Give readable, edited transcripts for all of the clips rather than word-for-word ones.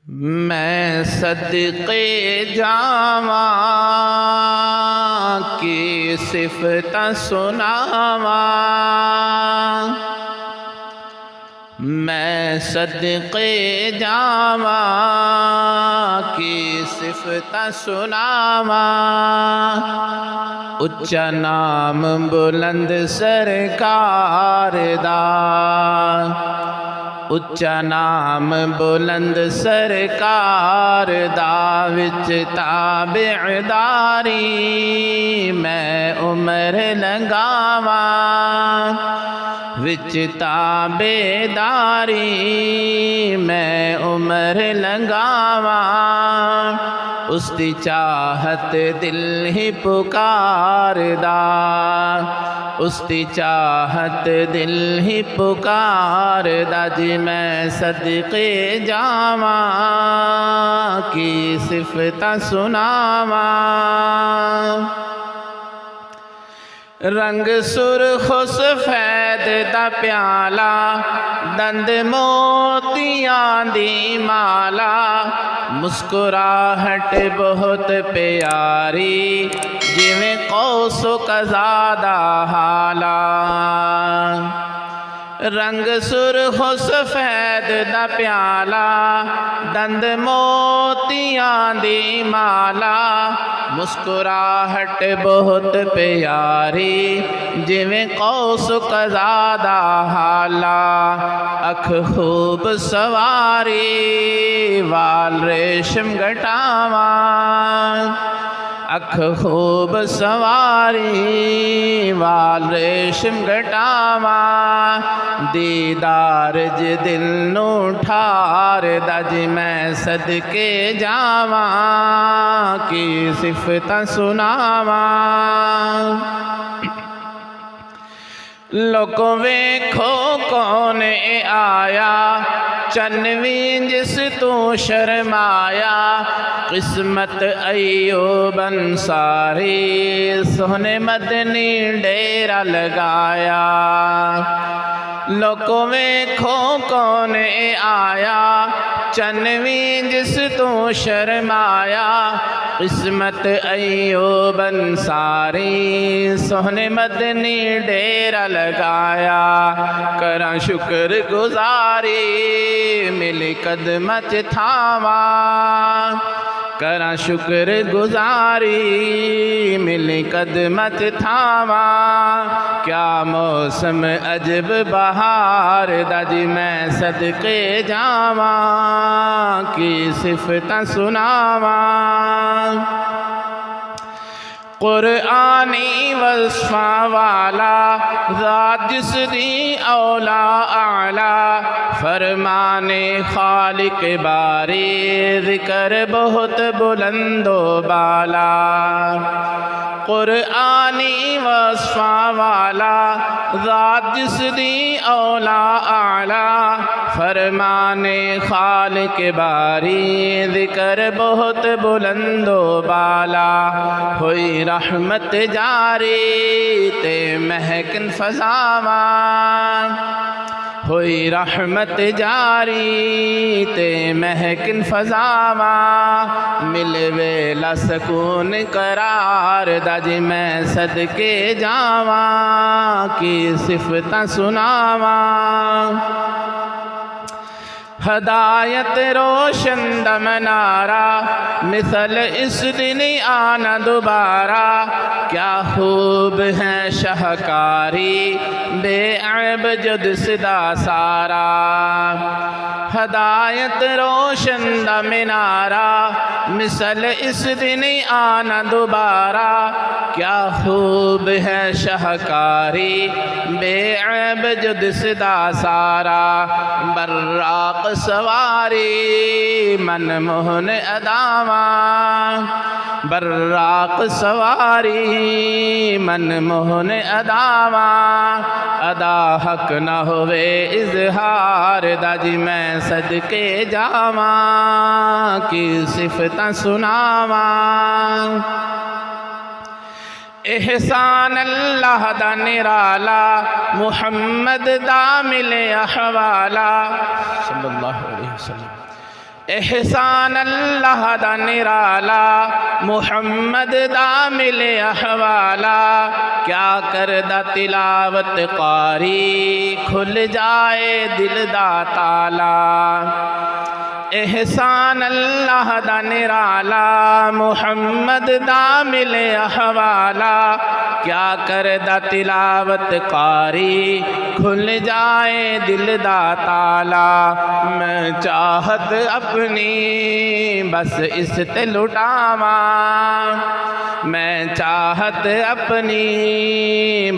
मैं सदक़े जावा की सिफ़त सुनावा, मैं सदक़े जावा की सिफ़त सुनावा। उच्चा नाम बुलंद सरकार दा, उच्चा नाम बुलंद सरकार दा। विच ताबेदारी मैं उमर लगावा, विच ताबेदारी मैं उमर लगावा। उसकी चाहत दिल ही पुकारदा, उसकी चाहत दिल ही पुकारदा। जी मैं सदक़े जावा की सिफ़त सुनावा। रंग सुरख सफेद दा प्याला, दंद मोतियां दी माला। मुस्कुराहट बहुत प्यारी जिवें कौसो कज़ा दा हाला। रंग सुरख सफेद दा प्याला, दंद मोतियां दी माला। मुस्कुराहट बहुत प्यारी जिवें कौस कज़ा दा हाला। अख खूब सवारी वाल रेशम गटावा, अख खूब सवारी वाल रेशम गटावा। दीदार ज दिल नू ठार दा। जी मैं सदक़े जावा की सिफ़त सुनावा। लोको वेखो कौन आया, चनवी जिस तू शर्माया। किस्मत अय्यूब अंसारी सोहने मदनी डेरा लगाया। लोको वेखो कौन आया, चनवी जिस तू शर्माया। किस्मत अय्यूब अंसारी सोहने मदनी डेरा लगाया। करा शुक्र गुजारी मिली कदमत थावा, करा शुक्र गुजारी मिली कदमत थावा। क्या मौसम अजब बहार दा। जी मैं सदक़े जावा की सिफ़त सुनावा। कुरआनी वस्फ़ा वाला ज़ात जिस दी औला आला। फरमाने खालिक बारी ज़िक्र बहुत बुलंदो बाला। कुरआनी वस्फ़ा वाला ज़ात जिस दी औला आला। फरमाने खालिक बारी ज़िक्र बहुत बुलंदो बाला। हुई रहमत जारी ते महकन फ़ज़ावा, हुई रहमत जारी ते महकन फ़ज़ावा। मिलवेला सकून करार दा। जी मैं सदक़े जावा की सिफ़त सुनावा। हदायत रोशन दमनारा मिसल इस दिन आना दोबारा। क्या खूब है शाहकारी बेअब जुद सिदा सारा। हदायत रोशन दमनारा मिसल इस दिन आना दोबारा। क्या खूब है शाहकारी बेअब जुद सिदा सारा। बर्राक सवारी मनमोहन अदावा, बर्राक सवारी मनमोहन अदावा। अदा हक न होवे इजहार दा। जी मैं सदक़े जावा की सिफ़त सुनावा। एहसान अल्लाह दा निराला मुहम्मद दा मिले अहवाला सल्लल्लाहु अलैहि वसल्लम। एहसान अल्लाह दा निराला मुहम्मद दा मिले अहवाला क्या करदा तिलावत कारी खुल जाए दिल दा ताला एहसान अल्लाह दा निराला मुहम्मद दा मिले अहवाला क्या करदा तिलावत कारी खुल जाए दिल दा ताला मैं चाहत अपनी बस इस ते लुटावा मैं चाहत अपनी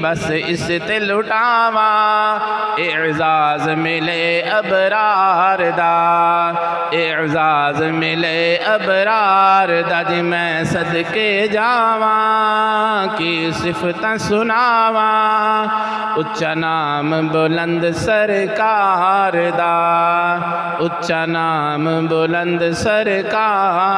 बस इस ते लुटावा एजाज मिले अबरार दा एजाज मिले अबरार दा जी मैं सदके जावा की सिफतां सुनावा उच्चा नाम बुलंद सरकार दा उच्चा नाम बुलंद सरकार